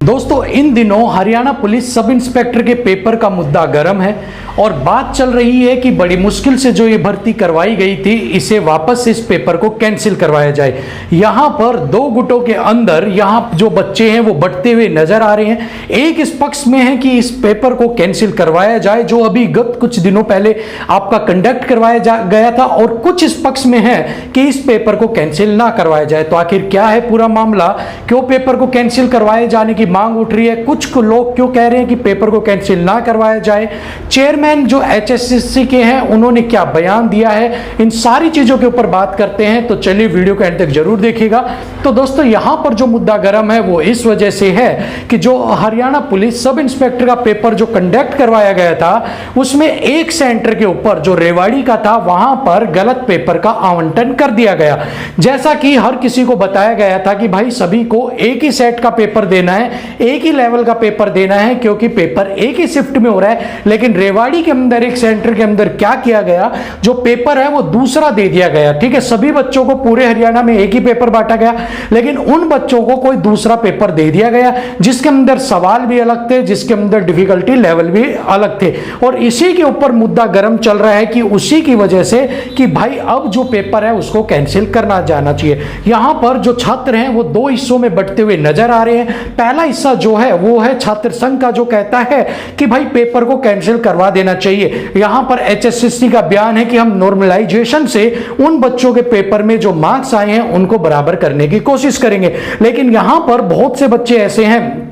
दोस्तों इन दिनों Haryana police sub inspector के पेपर का मुद्दा गर्म है और बात चल रही है कि बड़ी मुश्किल से जो ये भर्ती करवाई गई थी इसे वापस इस पेपर को कैंसिल करवाया जाए। यहाँ पर दो गुटों के अंदर यहाँ जो बच्चे हैं वो बंटते हुए नजर आ रहे हैं। एक इस पक्ष में है कि इस पेपर को कैंसिल करवाया जाए जो अभी गत कुछ दिनों पहले आपका कंडक्ट करवाया गया था, और कुछ इस पक्ष में है कि इस पेपर को कैंसिल ना करवाया जाए। तो आखिर क्या है पूरा मामला, क्यों पेपर को कैंसिल करवाए जाने की मांग उठ रही है, कुछ लोग क्यों कह रहे हैं कि पेपर को कैंसिल ना करवाया जाए, चेयरमैन जो एचएसएससी के हैं उन्होंने क्या बयान दिया है, इन सारी चीजों के ऊपर बात करते हैं। तो चलिए वीडियो को एंड तक जरूर देखिएगा। तो दोस्तों यहां पर जो मुद्दा गर्म है वो इस वजह से है कि जो हरियाणा पुलिस सब इंस्पेक्टर का पेपर जो कंडक्ट करवाया गया था उसमें एक सेंटर के ऊपर जो रेवाड़ी का था वहां पर गलत पेपर का आवंटन कर दिया गया। जैसा कि हर किसी को बताया गया था कि भाई सभी को एक ही सेट का पेपर देना है, एक ही लेवल का पेपर देना है, क्योंकि पेपर एक ही शिफ्ट में हो रहा है। लेकिन रेवाड़ी के अंदर एक सेंटर के अंदर क्या किया गया, जो पेपर है वो दूसरा दे दिया गया। ठीक है, सभी बच्चों को पूरे हरियाणा में एक ही पेपर बांटा गया, लेकिन उन बच्चों को कोई दूसरा पेपर दे दिया गया जिसके अंदर सवाल भी अलग थे, जिसके अंदर डिफिकल्टी लेवल भी अलग थे। और इसी के ऊपर मुद्दा गर्म चल रहा है कि उसी की वजह से कि भाई अब जो पेपर है उसको कैंसिल करना जाना चाहिए। यहां पर जो छात्र हैं वो दो हिस्सों में बंटते हुए नजर आ रहे हैं। पहला हिस्सा जो है वो है छात्र संघ का, जो कहता है कि भाई पेपर को कैंसिल करवा देना चाहिए। यहां पर एचएसएससी का बयान है कि हम नॉर्मलाइजेशन से उन बच्चों के पेपर में जो मार्क्स आए हैं उनको बराबर करने की कोशिश करेंगे। लेकिन यहां पर बहुत से बच्चे ऐसे हैं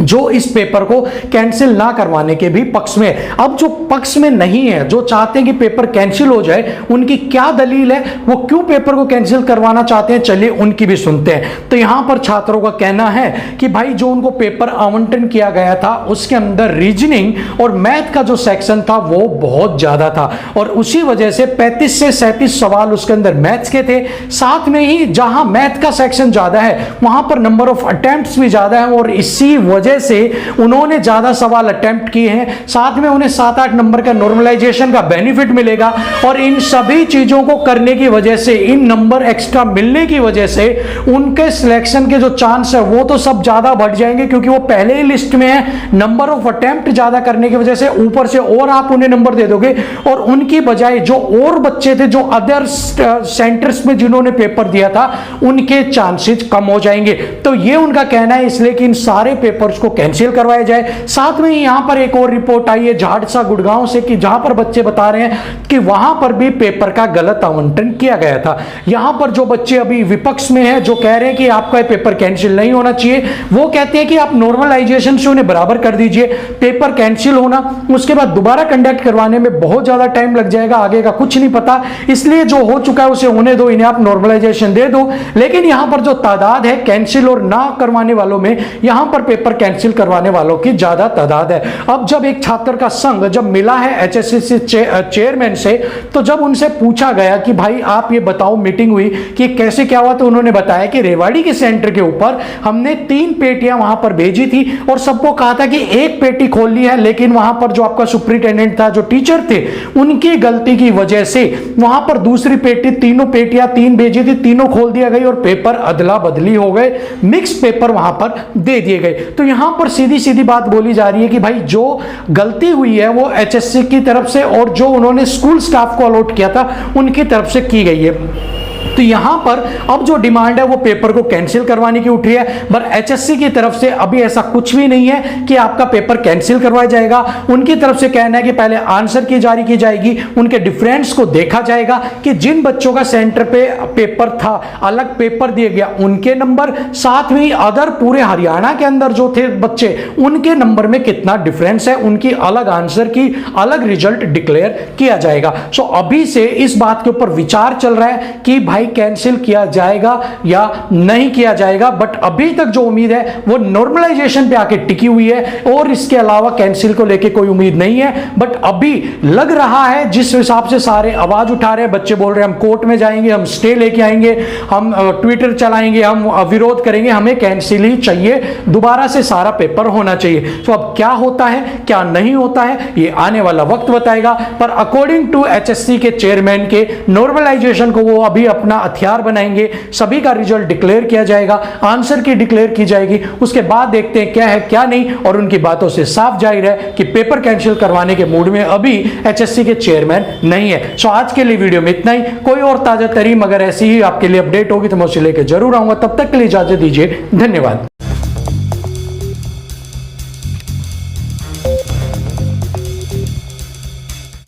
जो इस पेपर को कैंसिल ना करवाने के भी पक्ष में। अब जो पक्ष में नहीं है, जो चाहते हैं कि पेपर कैंसिल हो जाए, उनकी क्या दलील है, वो क्यों पेपर को कैंसिल करवाना चाहते हैं, चलिए उनकी भी सुनते हैं। तो यहां पर छात्रों का कहना है कि भाई जो उनको पेपर आवंटन किया गया था उसके अंदर रीजनिंग और मैथ का जो सेक्शन था वो बहुत ज्यादा था, और उसी वजह से 35 से 37 सवाल उसके अंदर मैथ्स के थे। साथ में ही जहां मैथ का सेक्शन ज्यादा है वहां पर नंबर ऑफ अटेम्प्ट्स भी ज्यादा है, और इसी वजह से उन्होंने ज्यादा सवाल अटेम्प्ट किए हैं। साथ में उन्हें 7-8 नंबर का नॉर्मलाइजेशन का बेनिफिट मिलेगा, और इन सभी चीजों को करने की वजह से, इन नंबर एक्स्ट्रा मिलने की वजह से उनके सिलेक्शन के जो चांस है वो तो सब ज्यादा बढ़ जाएंगे, क्योंकि वो पहले ही लिस्ट में है। नंबर ऑफ अटेम्प्ट ज्यादा करने की वजह से ऊपर से और आप उन्हें नंबर दे दोगे, और उनकी बजाय जो और बच्चे थे जो अदर सेंटर्स में जिन्होंने पेपर दिया था उनके चांसेस कम हो जाएंगे। तो ये उनका कहना है, इसलिए कि इन सारे पेपर्स को कैंसिल करवाया जाए। साथ में यहां पर एक और रिपोर्ट आई है झाड़सा गुड़गांव से, कि जहां पर बच्चे बता रहे हैं कि वहां पर भी पेपर का गलत आवंटन किया गया था। यहां पर जो बच्चे अभी विपक्ष में हैं, जो कह रहे हैं कि आपका पेपर कैंसिल नहीं होना चाहिए, वो कहते हैं कि आप नॉर्मलाइजेशन से उन्हें बराबर कर दीजिए। पेपर कैंसिल होना, उसके बाद दोबारा कंडक्ट करवाने में बहुत ज्यादा टाइम लग जाएगा, आगे का कुछ नहीं पता, इसलिए जो हो चुका है उसे होने दो, इन्हें आप नॉर्मलाइजेशन दे दो। लेकिन यहां पर जो तादाद है कैंसिल और ना करवाने वालों में, यहां पर पेपर कैंसिल करवाने वालों की ज्यादा तादाद है। अब जब एक छात्र का संघ जब मिला है एचएसएससी चेयरमैन से, तो जब उनसे पूछा गया कि भाई आप ये बताओ मीटिंग हुई कि कैसे क्या हुआ, तो उन्होंने बताया कि रेवाड़ी के सेंटर के ऊपर हमने 3 पेटियां वहां पर भेजी थी और सबको कहा था कि एक पेटी खोल ली है, लेकिन वहां पर जो आपका सुपरिटेंडेंट था, जो टीचर थे, उनकी गलती की वजह से वहां पर दूसरी पेटी, तीनों पेटियां 3 भेजी थी, तीनों खोल दिया गई और पेपर अदला बदली हो गए, मिक्स पेपर वहां पर दे दिए गए। तो यहां पर सीधी सीधी बात बोली जा रही है कि भाई जो गलती हुई है वो एचएससी की तरफ से, और जो उन्होंने स्कूल स्टाफ को अलॉट किया था उनकी तरफ से की गई है। तो यहां पर अब जो डिमांड है वो पेपर को कैंसिल करवाने की उठ रही है, पर एचएससी की तरफ से अभी ऐसा कुछ भी नहीं है कि आपका पेपर कैंसिल करवाया जाएगा। उनकी तरफ से कहना है कि पहले आंसर की जारी की जाएगी, उनके डिफरेंस को देखा जाएगा कि जिन बच्चों का सेंटर पे पेपर था, अलग पेपर दिया गया, उनके नंबर, साथ में अदर पूरे हरियाणा के अंदर जो थे बच्चे, उनके नंबर में कितना डिफरेंस है, उनकी अलग आंसर की अलग रिजल्ट डिक्लेयर किया जाएगा। सो अभी से इस बात के ऊपर विचार चल रहा है कि भाई कैंसिल किया जाएगा या नहीं किया जाएगा, बट अभी तक जो उम्मीद है वो नॉर्मलाइजेशन पे आके टिकी हुई है, और इसके अलावा कैंसिल को लेके कोई उम्मीद नहीं है। बट अभी लग रहा है जिस हिसाब से सारे आवाज उठा रहे हैं, बच्चे बोल रहे हैं हम कोर्ट में जाएंगे, हम स्टे लेके आएंगे, हम ट्विटर चलाएंगे, हम विरोध करेंगे, हमें कैंसिल ही चाहिए, दोबारा से सारा पेपर होना चाहिए। तो अब क्या होता है क्या नहीं होता है ये आने वाला वक्त बताएगा, पर अकॉर्डिंग टू एचएससी के चेयरमैन के नॉर्मलाइजेशन को वो अभी अपना हथियार बनाएंगे, सभी का रिजल्ट डिक्लेयर किया जाएगा, आंसर की डिक्लेयर की जाएगी, उसके बाद देखते हैं क्या है क्या नहीं। और उनकी बातों से साफ जाहिर है कि पेपर कैंसिल करवाने के मूड में अभी एचएससी के चेयरमैन नहीं है। सो आज के लिए वीडियो में इतना ही। कोई और ताजा तरीन अगर ऐसी ही आपके लिए अपडेट होगी तो मैं उसे लेकर जरूर आऊंगा। तब तक के लिए इजाजत दीजिए, धन्यवाद।